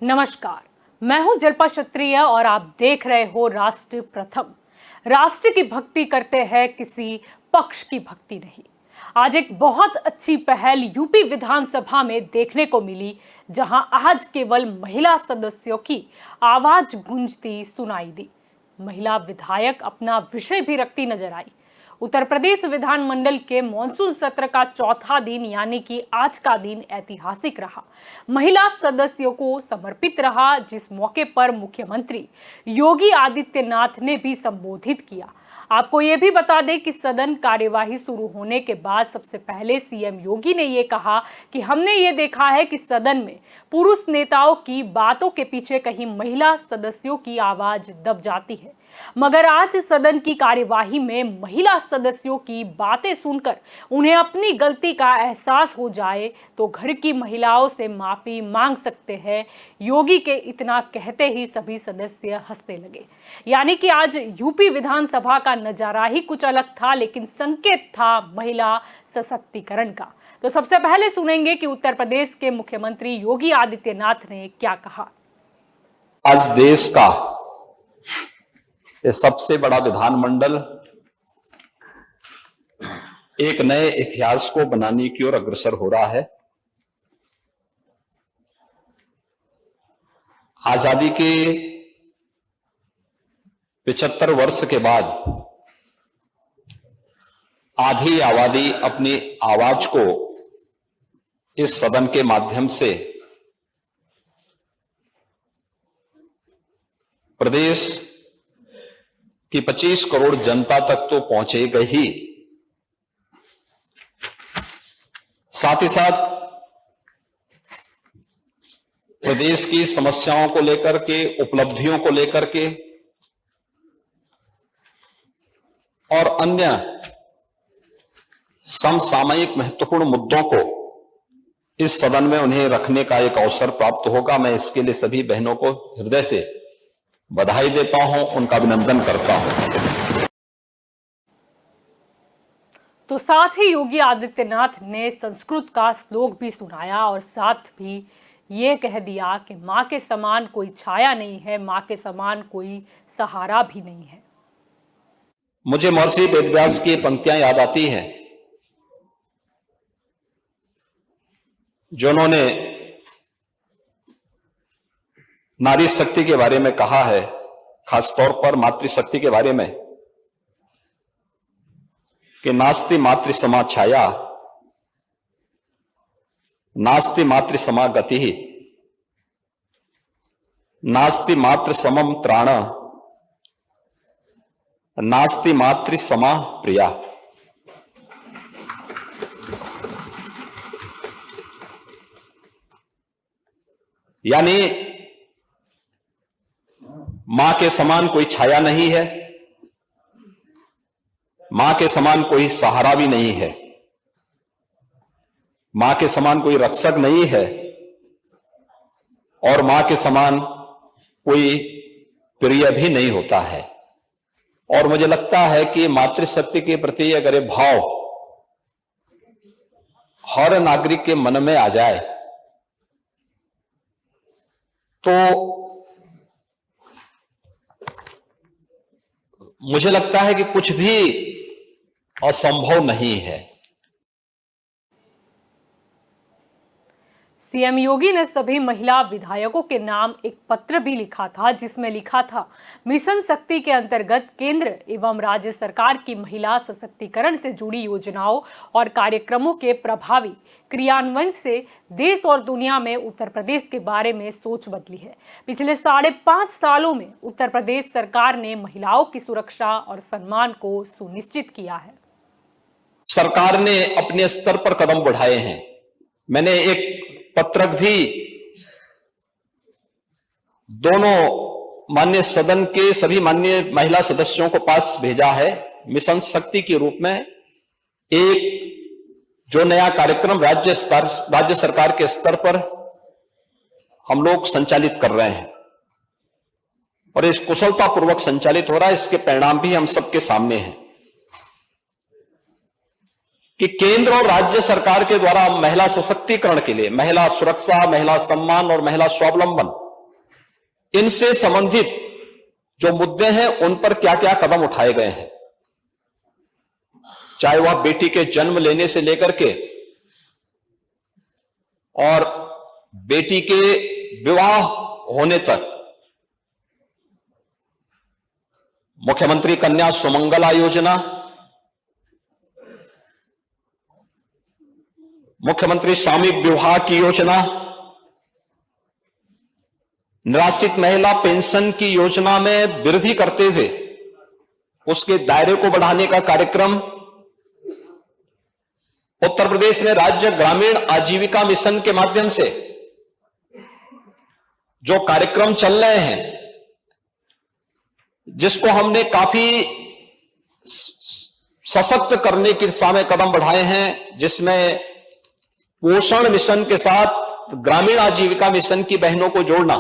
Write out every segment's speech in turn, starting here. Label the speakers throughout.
Speaker 1: नमस्कार, मैं हूं जल्पा क्षत्रिय और आप देख रहे हो राष्ट्र प्रथम। राष्ट्र की भक्ति करते हैं, किसी पक्ष की भक्ति नहीं। आज एक बहुत अच्छी पहल यूपी विधानसभा में देखने को मिली, जहां आज केवल महिला सदस्यों की आवाज गूंजती सुनाई दी। महिला विधायक अपना विषय भी रखती नजर आई। उत्तर प्रदेश विधानमंडल के मॉनसून सत्र का चौथा दिन यानी कि आज का दिन ऐतिहासिक रहा, महिला सदस्यों को समर्पित रहा, जिस मौके पर मुख्यमंत्री योगी आदित्यनाथ ने भी संबोधित किया। आपको ये भी बता दें कि सदन कार्यवाही शुरू होने के बाद सबसे पहले सीएम योगी ने ये कहा कि हमने ये देखा है कि सदन में पुरुष नेताओं की बातों के पीछे कहीं महिला सदस्यों की आवाज दब जाती है, मगर आज सदन की कार्यवाही में महिला सदस्यों की बातें सुनकर उन्हें अपनी गलती का एहसास हो जाए तो घर की महिलाओं से माफी मांग सकते हैं। योगी के इतना कहते ही सभी सदस्य हंसने लगे। यानी कि आज यूपी विधानसभा का नजारा ही कुछ अलग था, लेकिन संकेत था महिला सशक्तिकरण का। तो सबसे पहले सुनेंगे कि उत्तर प्रदेश के मुख्यमंत्री योगी आदित्यनाथ ने क्या कहा।
Speaker 2: आज देश का ये सबसे बड़ा विधानमंडल एक नए इतिहास को बनाने की ओर अग्रसर हो रहा है। आजादी के 75 वर्ष के बाद आधी आबादी अपनी आवाज को इस सदन के माध्यम से प्रदेश कि 25 करोड़ जनता तक तो पहुंचेगा ही, साथ ही साथ प्रदेश की समस्याओं को लेकर के, उपलब्धियों को लेकर के और अन्य समसामयिक महत्वपूर्ण मुद्दों को इस सदन में उन्हें रखने का एक अवसर प्राप्त होगा। मैं इसके लिए सभी बहनों को हृदय से बधाई देता हूं, उनका अभिनंदन करता हूं।
Speaker 1: तो साथ ही योगी आदित्यनाथ ने संस्कृत का श्लोक भी सुनाया और साथ भी ये कह दिया कि मां के समान कोई छाया नहीं है, मां के समान कोई सहारा भी नहीं है।
Speaker 2: मुझे महर्षि वेदव्यास की पंक्तियां याद आती हैं, जो उन्होंने नारी शक्ति के बारे में कहा है, खासतौर पर मातृशक्ति के बारे में, कि नास्ति मातृ समा छाया, नास्ति मातृ समा गति, नास्ति मातृ समम त्राण, नास्ति मातृ समा प्रिया। यानी मां के समान कोई छाया नहीं है, मां के समान कोई सहारा भी नहीं है, मां के समान कोई रक्षक नहीं है और मां के समान कोई प्रिय भी नहीं होता है। और मुझे लगता है कि मातृशक्ति के प्रति अगर ये भाव हर नागरिक के मन में आ जाए तो मुझे लगता है कि कुछ भी असंभव नहीं है।
Speaker 1: सीएम योगी ने सभी महिला विधायकों के नाम एक पत्र भी लिखा था, जिसमें लिखा था, मिशन शक्ति के अंतर्गत केंद्र एवं राज्य सरकार की महिला सशक्तिकरण से जुड़ी योजनाओं और कार्यक्रमों के प्रभावी क्रियान्वयन से देश और दुनिया में उत्तर प्रदेश के बारे में सोच बदली है। पिछले 5.5 सालों में उत्तर प्रदेश सरकार ने महिलाओं की सुरक्षा और सम्मान को सुनिश्चित किया है।
Speaker 2: सरकार ने अपने स्तर पर कदम बढ़ाए हैं। मैंने एक पत्रक भी दोनों माननीय सदन के सभी माननीय महिला सदस्यों को पास भेजा है। मिशन शक्ति के रूप में एक जो नया कार्यक्रम राज्य सरकार के स्तर पर हम लोग संचालित कर रहे हैं और इस कुशलतापूर्वक संचालित हो रहा है। इसके परिणाम भी हम सबके सामने हैं कि केंद्र और राज्य सरकार के द्वारा महिला सशक्तिकरण के लिए, महिला सुरक्षा, महिला सम्मान और महिला स्वावलंबन इनसे संबंधित जो मुद्दे हैं उन पर क्या क्या कदम उठाए गए हैं, चाहे वह बेटी के जन्म लेने से लेकर के और बेटी के विवाह होने तक, मुख्यमंत्री कन्या सुमंगला योजना, मुख्यमंत्री सामूहिक विवाह की योजना, निराश्रित महिला पेंशन की योजना में वृद्धि करते हुए उसके दायरे को बढ़ाने का कार्यक्रम, उत्तर प्रदेश में राज्य ग्रामीण आजीविका मिशन के माध्यम से जो कार्यक्रम चल रहे हैं, जिसको हमने काफी सशक्त करने की दिशा में कदम बढ़ाए हैं, जिसमें पोषण मिशन के साथ ग्रामीण आजीविका मिशन की बहनों को जोड़ना।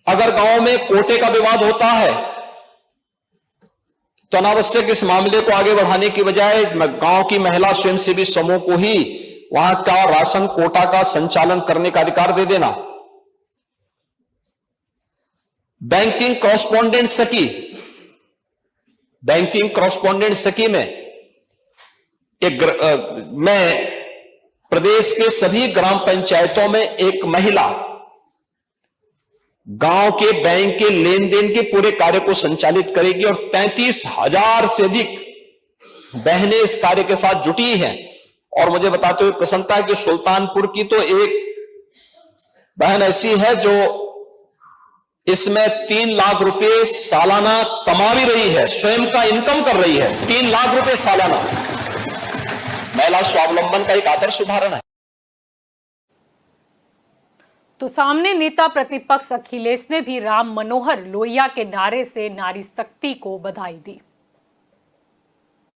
Speaker 2: अगर गांव में कोटे का विवाद होता है तो अनावश्यक इस मामले को आगे बढ़ाने की बजाय गांव की महिला स्वयंसेवी समूह को ही वहां का राशन कोटा का संचालन करने का अधिकार दे देना। बैंकिंग कॉरस्पॉन्डेंट सखी, बैंकिंग कॉरस्पॉन्डेंट सखी में मैं प्रदेश के सभी ग्राम पंचायतों में एक महिला गांव के बैंक के लेन देन के पूरे कार्य को संचालित करेगी और 33,000 से अधिक बहनें इस कार्य के साथ जुटी हैं। और मुझे बताते हुए प्रसन्नता है कि सुल्तानपुर की तो एक बहन ऐसी है जो इसमें 3 लाख रुपए सालाना कमा भी रही है, स्वयं का इनकम कर रही है, 3 लाख रुपए सालाना। महिला स्वावलंबन का एक आदर्श उदाहरण है।
Speaker 1: तो सामने नेता प्रतिपक्ष अखिलेश ने भी राम मनोहर लोहिया के नारे से नारी शक्ति को बधाई दी।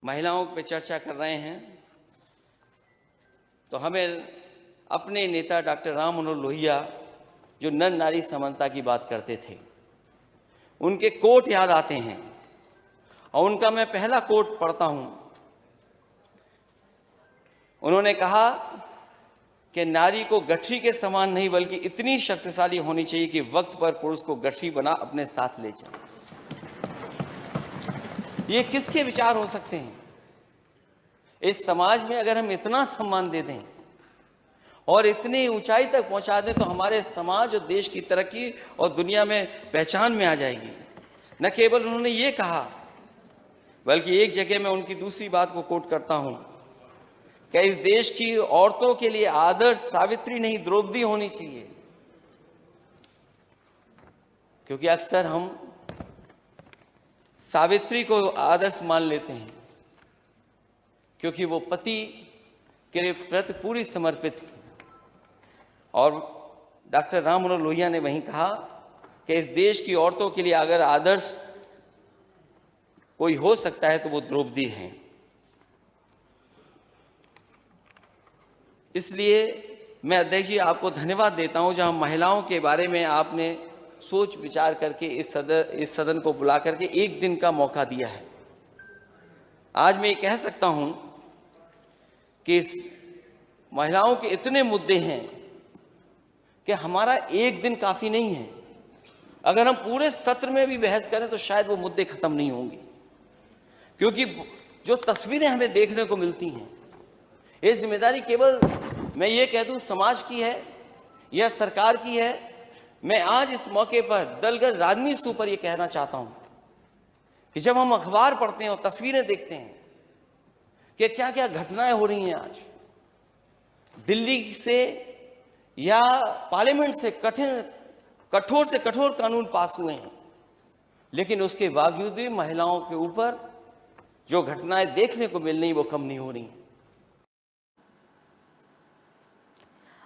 Speaker 3: महिलाओं पे चर्चा कर रहे हैं तो हमें अपने नेता डॉक्टर राम मनोहर लोहिया जो नर नारी समानता की बात करते थे, उनके कोट याद आते हैं और उनका मैं पहला कोट पढ़ता हूं। उन्होंने कहा कि नारी को गठरी के समान नहीं बल्कि इतनी शक्तिशाली होनी चाहिए कि वक्त पर पुरुष को गठरी बना अपने साथ ले जाए। ये किसके विचार हो सकते हैं? इस समाज में अगर हम इतना सम्मान दे दें और इतनी ऊंचाई तक पहुंचा दें तो हमारे समाज और देश की तरक्की और दुनिया में पहचान में आ जाएगी। न केवल उन्होंने ये कहा बल्कि एक जगह मैं उनकी दूसरी बात को कोट करता हूं कि इस देश की औरतों के लिए आदर्श सावित्री नहीं द्रौपदी होनी चाहिए, क्योंकि अक्सर हम सावित्री को आदर्श मान लेते हैं क्योंकि वो पति के प्रति पूरी समर्पित थी। और डॉक्टर राम मनोहर लोहिया ने वहीं कहा कि इस देश की औरतों के लिए अगर आदर्श कोई हो सकता है तो वो द्रौपदी हैं। इसलिए मैं अध्यक्ष जी आपको धन्यवाद देता हूं जहां महिलाओं के बारे में आपने सोच विचार करके इस सदन को बुला करके एक दिन का मौका दिया है। आज मैं ये कह सकता हूं कि इस महिलाओं के इतने मुद्दे हैं कि हमारा एक दिन काफ़ी नहीं है। अगर हम पूरे सत्र में भी बहस करें तो शायद वो मुद्दे खत्म नहीं होंगे, क्योंकि जो तस्वीरें हमें देखने को मिलती हैं, ये जिम्मेदारी केवल मैं ये कह दूं समाज की है या सरकार की है। मैं आज इस मौके पर दलगत राजनीति से ऊपर ये कहना चाहता हूं कि जब हम अखबार पढ़ते हैं और तस्वीरें देखते हैं कि क्या क्या घटनाएं हो रही हैं आज दिल्ली से या पार्लियामेंट से, कठोर से कठोर कानून पास हुए हैं, लेकिन उसके बावजूद भी महिलाओं के ऊपर जो घटनाएं देखने को मिल रही वो कम नहीं हो रही।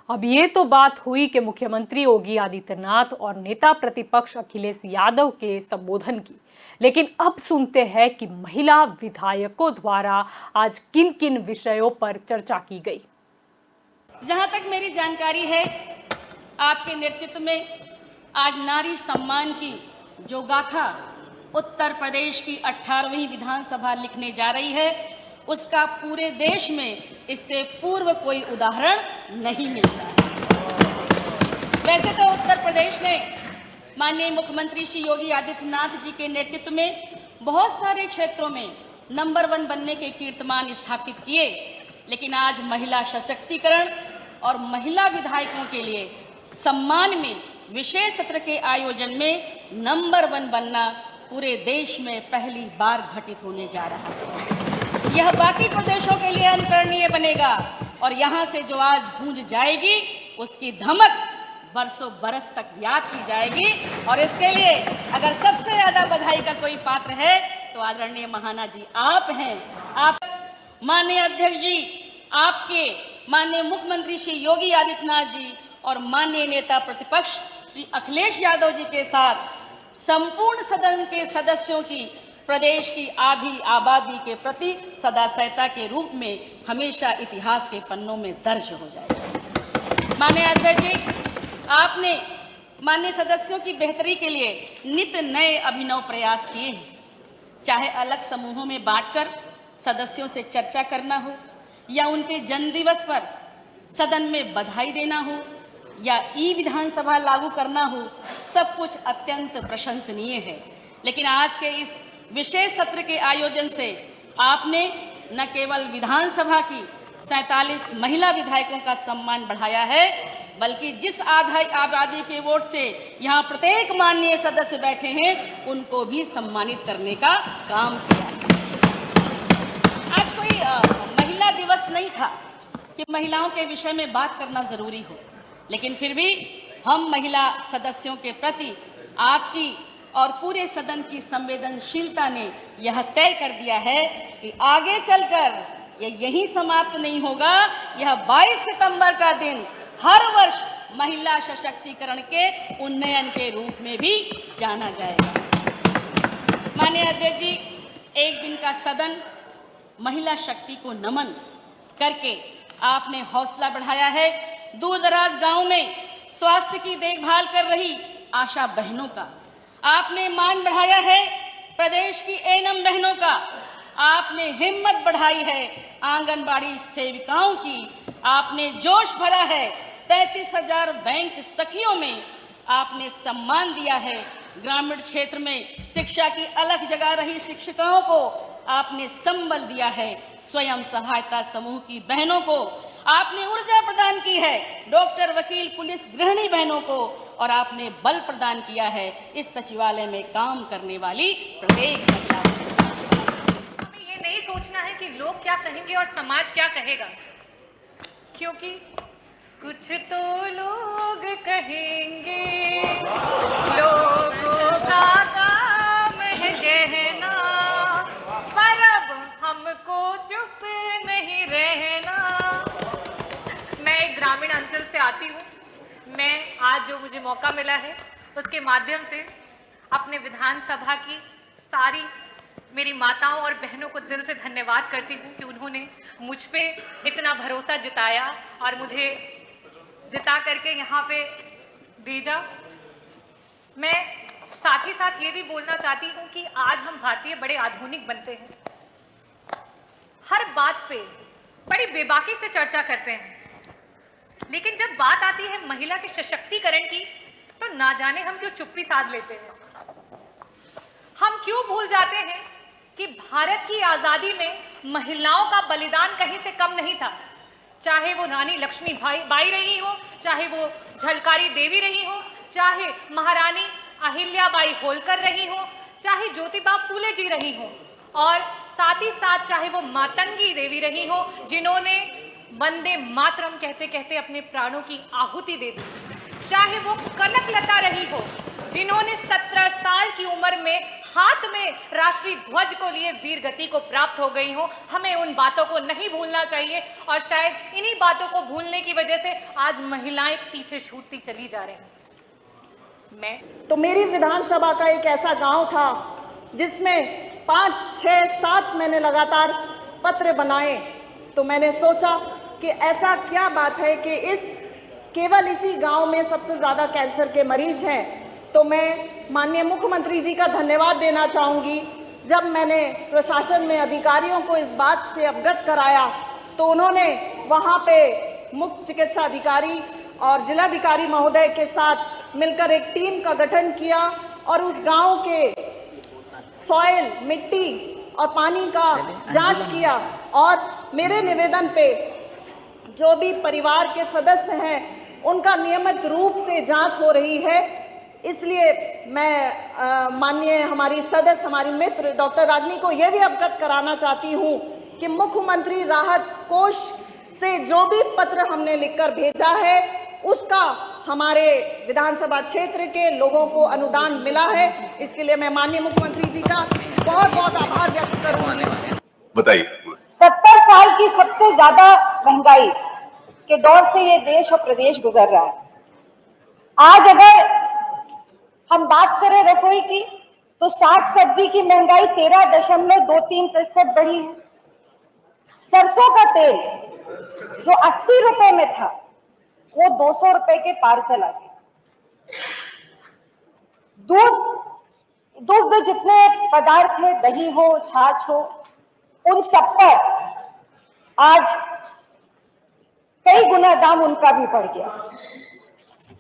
Speaker 1: अब ये तो बात हुई कि मुख्यमंत्री योगी आदित्यनाथ और नेता प्रतिपक्ष अखिलेश यादव के संबोधन की, लेकिन अब सुनते हैं कि महिला विधायकों द्वारा आज किन किन विषयों पर चर्चा की गई।
Speaker 4: जहां तक मेरी जानकारी है, आपके नेतृत्व में आज नारी सम्मान की जो गाथा उत्तर प्रदेश की 18वीं विधानसभा लिखने जा रही है, उसका पूरे देश में इससे पूर्व कोई उदाहरण नहीं मिलता है। वैसे तो उत्तर प्रदेश ने माननीय मुख्यमंत्री श्री योगी आदित्यनाथ जी के नेतृत्व में बहुत सारे क्षेत्रों में नंबर 1 बनने के कीर्तिमान स्थापित किए, लेकिन आज महिला सशक्तिकरण और महिला विधायकों के लिए सम्मान में विशेष सत्र के आयोजन में नंबर 1 बनना पूरे देश में पहली बार घटित होने जा रहा है। यह बाकी प्रदेशों के लिए अनुकरणीय बनेगा और यहाँ से जो आज गूंज जाएगी उसकी धमक बरसों बरस तक याद की जाएगी। और इसके लिए अगर सबसे ज्यादा बधाई का कोई पात्र है तो आदरणीय महाना जी आप हैं। आप माननीय अध्यक्ष जी, आपके माननीय मुख्यमंत्री श्री योगी आदित्यनाथ जी और माननीय नेता प्रतिपक्ष श्री अखिलेश यादव जी के साथ संपूर्ण सदन के सदस्यों की प्रदेश की आधी आबादी के प्रति सदास्यता के रूप में हमेशा इतिहास के पन्नों में दर्ज हो जाएगा। माननीय अध्यक्ष जी, आपने माननीय सदस्यों की बेहतरी के लिए नित नए अभिनव प्रयास किए हैं, चाहे अलग समूहों में बांटकर सदस्यों से चर्चा करना हो या उनके जन्मदिवस पर सदन में बधाई देना हो या ई विधानसभा लागू करना हो, सब कुछ अत्यंत प्रशंसनीय है। लेकिन आज के इस विशेष सत्र के आयोजन से आपने न केवल विधानसभा की 47 महिला विधायकों का सम्मान बढ़ाया है, बल्कि जिस आबादी के वोट से यहाँ प्रत्येक माननीय सदस्य बैठे हैं उनको भी सम्मानित करने का काम किया है। आज कोई महिला दिवस नहीं था कि महिलाओं के विषय में बात करना जरूरी हो, लेकिन फिर भी हम महिला सदस्यों के प्रति आपकी और पूरे सदन की संवेदनशीलता ने यह तय कर दिया है कि आगे चलकर यही समाप्त नहीं होगा। यह 22 सितंबर का दिन हर वर्ष महिला सशक्तिकरण के उन्नयन के रूप में भी जाना जाएगा। माननीय अध्यक्ष जी, एक दिन का सदन महिला शक्ति को नमन करके आपने हौसला बढ़ाया है। दूर दराज गांव में स्वास्थ्य की देखभाल कर रही आशा बहनों का आपने मान बढ़ाया है। प्रदेश की एएनएम बहनों का आपने हिम्मत बढ़ाई है। आंगनबाड़ी सेविकाओं की आपने जोश भरा है। 33,000 बैंक सखियों में आपने सम्मान दिया है। ग्रामीण क्षेत्र में शिक्षा की अलग जगह रही शिक्षिकाओं को आपने संबल दिया है। स्वयं सहायता समूह की बहनों को आपने ऊर्जा प्रदान की है। डॉक्टर, वकील, पुलिस, गृहिणी बहनों को और आपने बल प्रदान किया है इस सचिवालय में काम करने वाली प्रत्येक महिला।
Speaker 5: हमें ये नहीं सोचना है कि लोग क्या कहेंगे और समाज क्या कहेगा, क्योंकि कुछ तो लोग कहेंगे, लोगों का काम है कहना, पर अब हमको चुप नहीं रहना। मैं एक ग्रामीण अंचल से आती हूँ। मैं आज जो मुझे मौका मिला है उसके माध्यम से अपने विधानसभा की सारी मेरी माताओं और बहनों को दिल से धन्यवाद करती हूँ कि उन्होंने मुझ पे इतना भरोसा जताया और मुझे जिता करके यहाँ पे भेजा। मैं साथ ही साथ ये भी बोलना चाहती हूँ कि आज हम भारतीय बड़े आधुनिक बनते हैं, हर बात पे बड़ी बेबाकी से चर्चा करते हैं, लेकिन जब बात आती है महिला के सशक्तिकरण की तो ना जाने हम क्यों चुप्पी साध लेते हैं। हम क्यों भूल जाते हैं कि भारत की आजादी में महिलाओं का बलिदान कहीं से कम नहीं था। चाहे वो रानी लक्ष्मी बाई रही हो, चाहे वो झलकारी देवी रही हो, चाहे महारानी अहिल्याबाई होलकर रही हो, चाहे ज्योतिबा फूले जी रही हो, और साथ ही साथ चाहे वो मातंगी देवी रही हो जिन्होंने वंदे मातरम कहते कहते अपने प्राणों की आहुति दे दी, चाहे वो कनकलता रही हो जिन्होंने 17 साल की उम्र में हाथ में राष्ट्रीय ध्वज को लिए वीर गति को प्राप्त हो गई हो। हमें उन बातों को नहीं भूलना चाहिए और शायद इन्हीं बातों को भूलने की वजह से आज महिलाएं पीछे छूटती चली जा रही हैं।
Speaker 6: तो मेरी विधानसभा का एक ऐसा गांव था जिसमें 5, 6, 7 मैंने लगातार पत्र बनाए। तो मैंने सोचा कि ऐसा क्या बात है कि केवल इसी गांव में सबसे ज़्यादा कैंसर के मरीज हैं। तो मैं माननीय मुख्यमंत्री जी का धन्यवाद देना चाहूँगी। जब मैंने प्रशासन में अधिकारियों को इस बात से अवगत कराया तो उन्होंने वहाँ पे मुख्य चिकित्सा अधिकारी और जिलाधिकारी महोदय के साथ मिलकर एक टीम का गठन किया और उस गांव के सॉइल, मिट्टी और पानी का जांच किया और मेरे निवेदन पे जो भी परिवार के सदस्य हैं उनका नियमित रूप से जांच हो रही है। इसलिए मैं माननीय हमारी सदस्य, हमारी मित्र डॉक्टर रागिनी को यह भी अवगत कराना चाहती हूं कि मुख्यमंत्री राहत कोष से जो भी पत्र हमने लिखकर भेजा है उसका हमारे विधानसभा क्षेत्र के लोगों को अनुदान मिला है। इसके लिए मैं माननीय मुख्यमंत्री जी का बहुत बहुत आभार व्यक्त करूंगी।
Speaker 7: बताइए।
Speaker 8: 70 साल की सबसे ज्यादा महंगाई के दौर से ये देश और प्रदेश गुजर रहा है। आज अगर हम बात करें रसोई की तो साग सब्जी की महंगाई 13.23% बढ़ी है। सरसों का तेल जो 80 रुपए में था वो 200 रुपए के पार चला गया। दुग्ध जितने पदार्थ है, दही हो, छाछ हो, उन सब पर आज कई गुना दाम उनका भी बढ़ गया।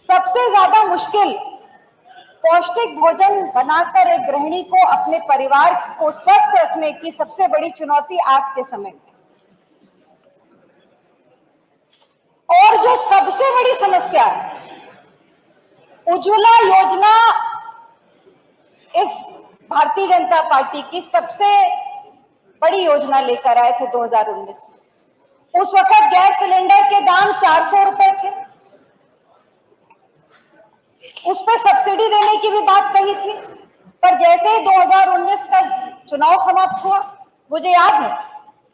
Speaker 8: सबसे ज्यादा मुश्किल पौष्टिक भोजन बनाकर एक गृहिणी को अपने परिवार को स्वस्थ रखने की सबसे बड़ी चुनौती आज के समय में, और जो सबसे बड़ी समस्या है, उज्ज्वला योजना इस भारतीय जनता पार्टी की सबसे बड़ी योजना लेकर आए थे 2019 में। उस वक्त गैस सिलेंडर के दाम 400 रुपए थे, उस पर सब्सिडी देने की भी बात कही थी, पर जैसे 2019 का चुनाव समाप्त हुआ, मुझे याद है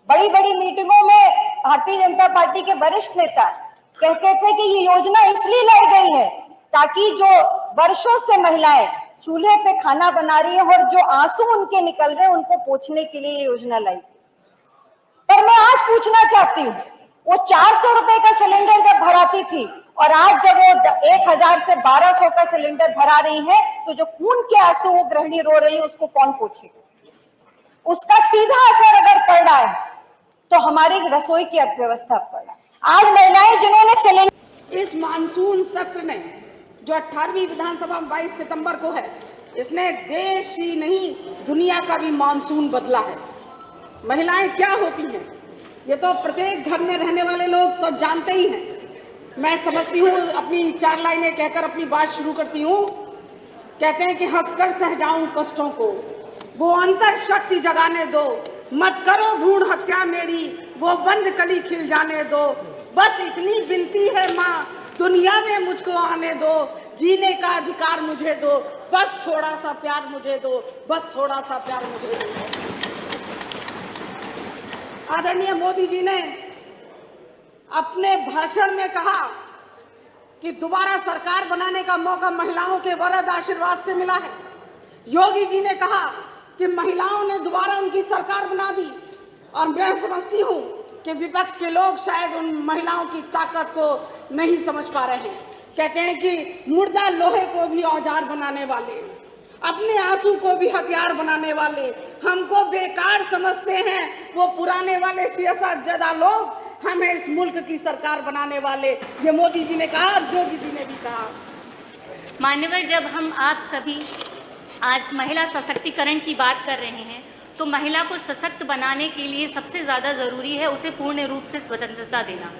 Speaker 8: बड़ी बड़ी मीटिंगों में भारतीय जनता पार्टी के वरिष्ठ नेता कहते थे कि ये योजना इसलिए लाई गई है ताकि जो वर्षों से महिलाएं चूल्हे पे खाना बना रही है और जो आंसू उनके निकल रहे हैं उनको पोंछने के लिए ये योजना लाई। पर मैं आज पूछना चाहती हूँ, वो 400 रुपए का सिलेंडर जब भराती थी और आज जब वो 1000 से 1200 का सिलेंडर भरा रही है, तो जो खून के आंसू वो गृहिणी रो रही है उसको कौन पोंछेगा? उसका सीधा असर अगर पड़ रहा है तो हमारी रसोई की अर्थव्यवस्था पर। आज महिलाएं जिन्होंने सिलेंडर,
Speaker 9: इस मानसून सत्र ने जो 18वीं विधानसभा 22 सितंबर को है, इसने देश ही नहीं दुनिया का भी मानसून बदला है। महिलाएं क्या होती हैं ये तो प्रत्येक घर में रहने वाले लोग सब जानते ही हैं। मैं समझती हूँ, अपनी 4 लाइनें कहकर अपनी बात शुरू करती हूँ। कहते हैं कि हंसकर सह जाऊं कष्टों को, वो अंतर शक्ति जगाने दो, मत करो भ्रूण हत्या मेरी, वो बंद कली खिल जाने दो, बस इतनी विनती है माँ दुनिया में मुझको आने दो, जीने का अधिकार मुझे दो, बस थोड़ा सा प्यार मुझे दो, बस थोड़ा सा प्यार मुझे दो। आदरणीय मोदी जी ने अपने भाषण में कहा कि दोबारा सरकार बनाने का मौका महिलाओं के वरद आशीर्वाद से मिला है। योगी जी ने कहा कि महिलाओं ने दोबारा उनकी सरकार बना दी, और मैं समझती हूँ कि विपक्ष के लोग शायद उन महिलाओं की ताकत को नहीं समझ पा रहे हैं। कहते हैं कि मुर्दा लोहे को भी औजार बनाने वाले, अपने आंसू को भी हथियार बनाने वाले हमको बेकार समझते हैं, वो पुराने वाले सियासतज़दा लोग हमें इस मुल्क की सरकार बनाने वाले। ये मोदी जी ने कहा, योगी जी ने भी कहा।
Speaker 4: मान्यवर, जब हम आप सभी आज महिला सशक्तिकरण की बात कर रहे हैं तो महिला को सशक्त बनाने के लिए सबसे ज़्यादा ज़रूरी है उसे पूर्ण रूप से स्वतंत्रता देना।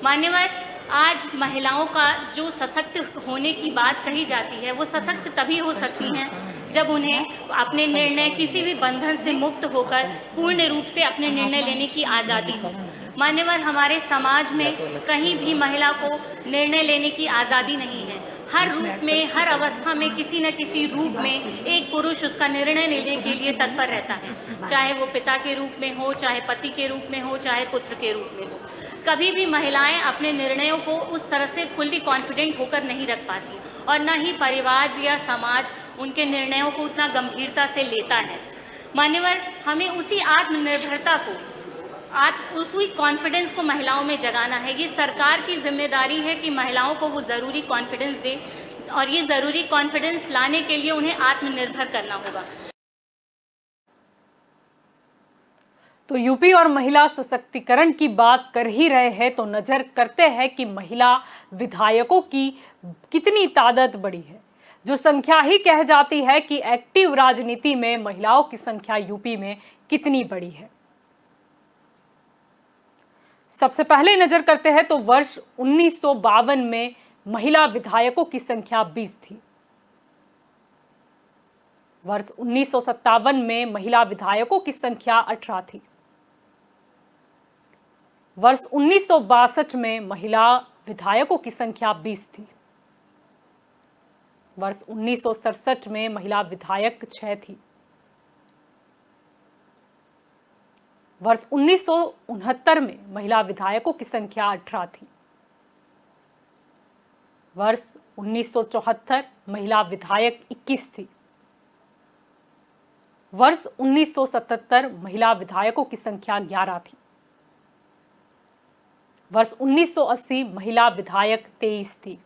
Speaker 4: मान्यवर, आज महिलाओं का जो सशक्त होने की बात कही जाती है वो सशक्त तभी हो सकती हैं जब उन्हें अपने निर्णय किसी भी बंधन से मुक्त होकर पूर्ण रूप से अपने निर्णय लेने की आज़ादी हो। मान्यवर, हमारे समाज में कहीं भी महिला को निर्णय लेने की आज़ादी नहीं है। हर रूप में, हर अवस्था में किसी न किसी रूप में एक पुरुष उसका निर्णय लेने के लिए तत्पर रहता है, चाहे वो पिता के रूप में हो, चाहे पति के रूप में हो, चाहे पुत्र के रूप में हो। कभी भी महिलाएं अपने निर्णयों को उस तरह से फुल्ली कॉन्फिडेंट होकर नहीं रख पाती, और न ही परिवार या समाज उनके निर्णयों को उतना गंभीरता से लेता है। मान्यवर, हमें उसी आत्मनिर्भरता को, उसी कॉन्फिडेंस को महिलाओं में जगाना है। ये सरकार की जिम्मेदारी है कि महिलाओं को वो ज़रूरी कॉन्फिडेंस दे, और ये ज़रूरी कॉन्फिडेंस लाने के लिए उन्हें आत्मनिर्भर करना होगा।
Speaker 1: तो यूपी और महिला सशक्तिकरण की बात कर ही रहे हैं तो नजर करते हैं कि महिला विधायकों की कितनी तादाद बड़ी है। जो संख्या ही कह जाती है कि एक्टिव राजनीति में महिलाओं की संख्या यूपी में कितनी बड़ी है। सबसे पहले नजर करते हैं तो वर्ष 1952 में महिला विधायकों की संख्या 20 थी। वर्ष 1957 में महिला विधायकों की संख्या 18 थी। वर्ष 1962 में महिला विधायकों की संख्या 20 थी। वर्ष 1967 में महिला विधायक 6 थी। वर्ष 1969 में महिला विधायकों की संख्या 18 थी। वर्ष 1974 महिला विधायक 21 थी। वर्ष 1977 महिला विधायकों की संख्या 11 थी। वर्ष 1980 महिला विधायक 23 थी।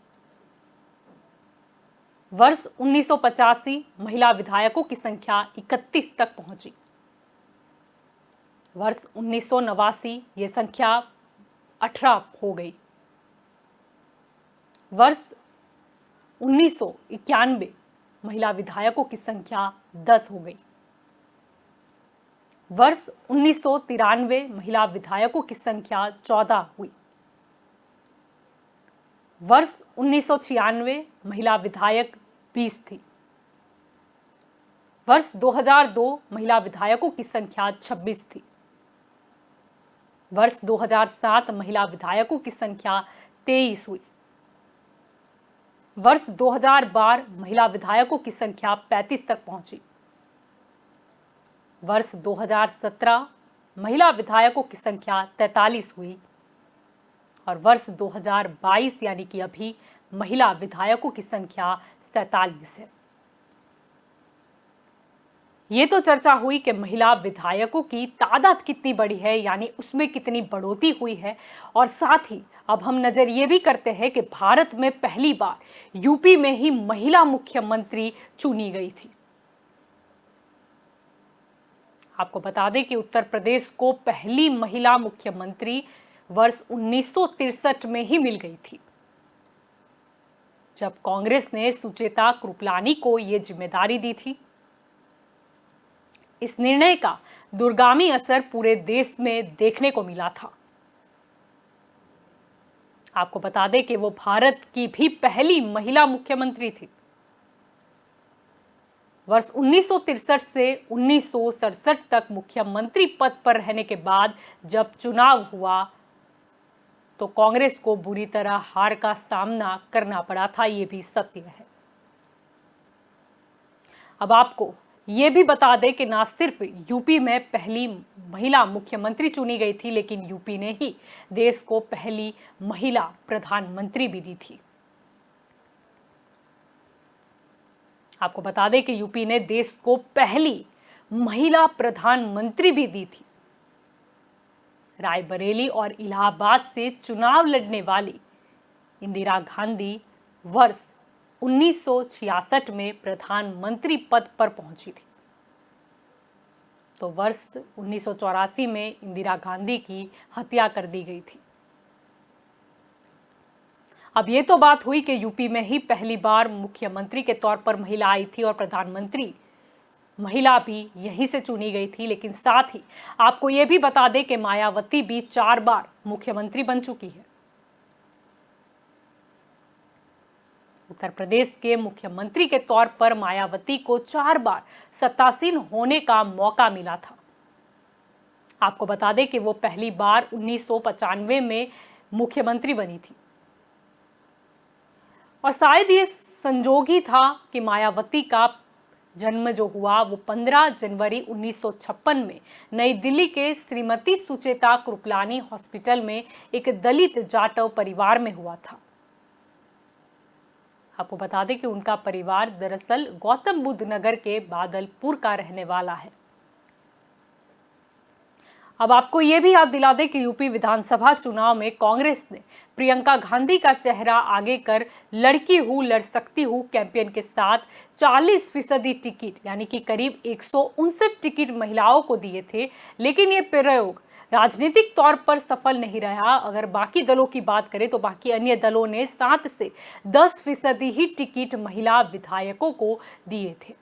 Speaker 1: वर्ष 1985 महिला विधायकों की संख्या 31 तक पहुंची। वर्ष 1989 ये संख्या 18 हो गई। वर्ष 1991 महिला विधायकों की संख्या 10 हो गई। वर्ष 1993 महिला विधायकों की संख्या 14 हुई। वर्ष 1996 महिला विधायक 20 थी। वर्ष 2002 महिला विधायकों की संख्या 26 थी। वर्ष 2007 महिला विधायकों की संख्या 23 हुई। वर्ष 2012 महिला विधायकों की संख्या 35 तक पहुंची। वर्ष 2017 महिला विधायकों की संख्या 43 हुई और वर्ष 2022 यानी कि अभी महिला विधायकों की संख्या 47 है। ये तो चर्चा हुई कि महिला विधायकों की तादाद कितनी बड़ी है, यानी उसमें कितनी बढ़ोतरी हुई है। और साथ ही अब हम नजर ये भी करते हैं कि भारत में पहली बार यूपी में ही महिला मुख्यमंत्री चुनी गई थी। आपको बता दें कि उत्तर प्रदेश को पहली महिला मुख्यमंत्री वर्ष 1963 में ही मिल गई थी, जब कांग्रेस ने सुचेता कृपलानी को यह जिम्मेदारी दी थी। इस निर्णय का दूरगामी असर पूरे देश में देखने को मिला था। आपको बता दें कि वो भारत की भी पहली महिला मुख्यमंत्री थी। वर्ष 1963 से 1967 तक मुख्यमंत्री पद पर रहने के बाद जब चुनाव हुआ तो कांग्रेस को बुरी तरह हार का सामना करना पड़ा था, ये भी सत्य है। अब आपको ये भी बता दें कि ना सिर्फ यूपी में पहली महिला मुख्यमंत्री चुनी गई थी, लेकिन यूपी ने ही देश को पहली महिला प्रधानमंत्री भी दी थी। आपको बता दें कि यूपी ने देश को पहली महिला प्रधानमंत्री भी दी थी। रायबरेली और इलाहाबाद से चुनाव लड़ने वाली इंदिरा गांधी वर्ष 1966 में प्रधानमंत्री पद पर पहुंची थी। तो वर्ष 1984 में इंदिरा गांधी की हत्या कर दी गई थी। अब ये तो बात हुई कि यूपी में ही पहली बार मुख्यमंत्री के तौर पर महिला आई थी और प्रधानमंत्री महिला भी यहीं से चुनी गई थी, लेकिन साथ ही आपको ये भी बता दें कि मायावती भी 4 बार मुख्यमंत्री बन चुकी है। उत्तर प्रदेश के मुख्यमंत्री के तौर पर मायावती को 4 बार सत्तासीन होने का मौका मिला था। आपको बता दें कि वो पहली बार 1995 में मुख्यमंत्री बनी थी और शायद ये संजोग ही था कि मायावती का जन्म जो हुआ वो 15 जनवरी 1956 में नई दिल्ली के श्रीमती सुचेता कृपलानी हॉस्पिटल में एक दलित जाटव परिवार में हुआ था। आपको बता दें कि उनका परिवार दरअसल गौतम बुद्ध नगर के बादलपुर का रहने वाला है। अब आपको ये भी याद दिला दें कि यूपी विधानसभा चुनाव में कांग्रेस ने प्रियंका गांधी का चेहरा आगे कर लड़की हूं लड़ सकती हूं कैंपेन के साथ 40% टिकट यानी कि करीब 159 टिकट महिलाओं को दिए थे। लेकिन ये प्रयोग राजनीतिक तौर पर सफल नहीं रहा। अगर बाकी दलों की बात करें तो बाकी अन्य दलों ने 7 से 10% ही टिकट महिला विधायकों को दिए थे।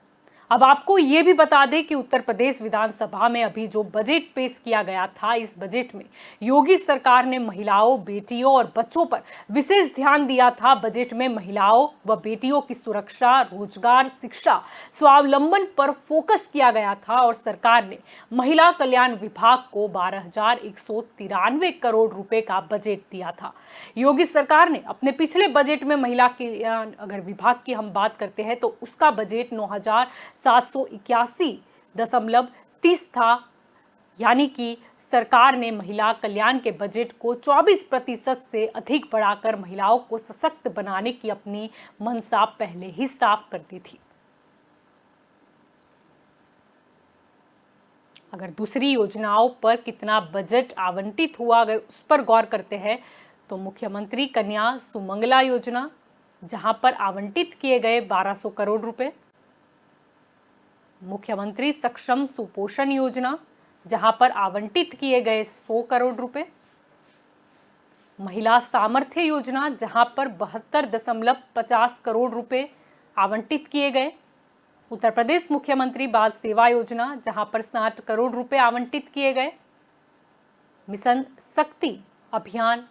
Speaker 1: अब आपको ये भी बता दें कि उत्तर प्रदेश विधानसभा में अभी जो बजट पेश किया गया था, इस बजट में योगी सरकार ने महिलाओं, बेटियों और बच्चों पर विशेष ध्यान दिया था। बजट में महिलाओं व बेटियों की सुरक्षा, रोजगार, शिक्षा, स्वावलंबन पर फोकस किया गया था और सरकार ने महिला कल्याण विभाग को 12,193 करोड़ रुपए का बजट दिया था। योगी सरकार ने अपने पिछले बजट में महिला कल्याण अगर विभाग की हम बात करते हैं तो उसका बजट 9,781.30 था, यानी कि सरकार ने महिला कल्याण के बजट को 24% से अधिक बढ़ाकर महिलाओं को सशक्त बनाने की अपनी मंशा पहले ही साफ कर दी थी। अगर दूसरी योजनाओं पर कितना बजट आवंटित हुआ, अगर उस पर गौर करते हैं तो मुख्यमंत्री कन्या सुमंगला योजना, जहां पर आवंटित किए गए 1200 करोड़ रुपए, मुख्यमंत्री सक्षम सुपोषण योजना, जहां पर आवंटित किए गए 100 करोड़ रुपए, महिला सामर्थ्य योजना, जहां पर 72.50 करोड़ रुपए आवंटित किए गए, उत्तर प्रदेश मुख्यमंत्री बाल सेवा योजना, जहां पर 60 करोड़ रुपए आवंटित किए गए, मिशन शक्ति अभियान,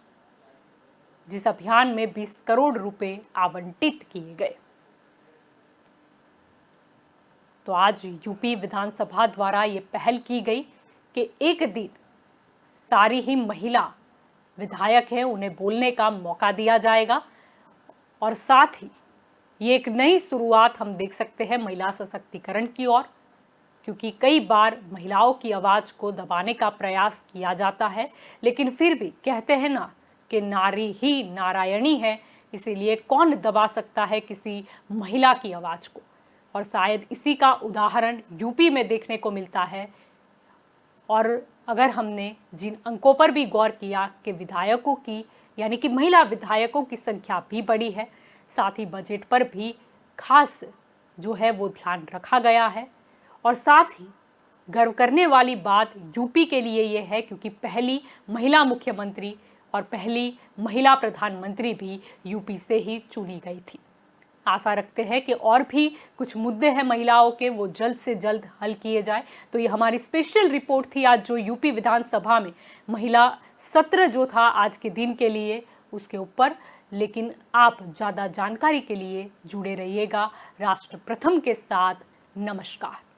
Speaker 1: जिस अभियान में 20 करोड़ रुपए आवंटित किए गए। तो आज यूपी विधानसभा द्वारा ये पहल की गई कि एक दिन सारी ही महिला विधायक हैं उन्हें बोलने का मौका दिया जाएगा और साथ ही ये एक नई शुरुआत हम देख सकते हैं महिला सशक्तिकरण की ओर, क्योंकि कई बार महिलाओं की आवाज़ को दबाने का प्रयास किया जाता है, लेकिन फिर भी कहते हैं ना कि नारी ही नारायणी है, इसीलिए कौन दबा सकता है किसी महिला की आवाज़ को। और शायद इसी का उदाहरण यूपी में देखने को मिलता है। और अगर हमने जिन अंकों पर भी गौर किया कि विधायकों की यानी कि महिला विधायकों की संख्या भी बढ़ी है, साथ ही बजट पर भी खास जो है वो ध्यान रखा गया है। और साथ ही गर्व करने वाली बात यूपी के लिए ये है क्योंकि पहली महिला मुख्यमंत्री और पहली महिला प्रधानमंत्री भी यूपी से ही चुनी गई थी। आशा रखते हैं कि और भी कुछ मुद्दे हैं महिलाओं के, वो जल्द से जल्द हल किए जाए। तो ये हमारी स्पेशल रिपोर्ट थी आज जो यूपी विधानसभा में महिला सत्र जो था आज के दिन के लिए उसके ऊपर। लेकिन आप ज़्यादा जानकारी के लिए जुड़े रहिएगा राष्ट्र प्रथम के साथ। नमस्कार।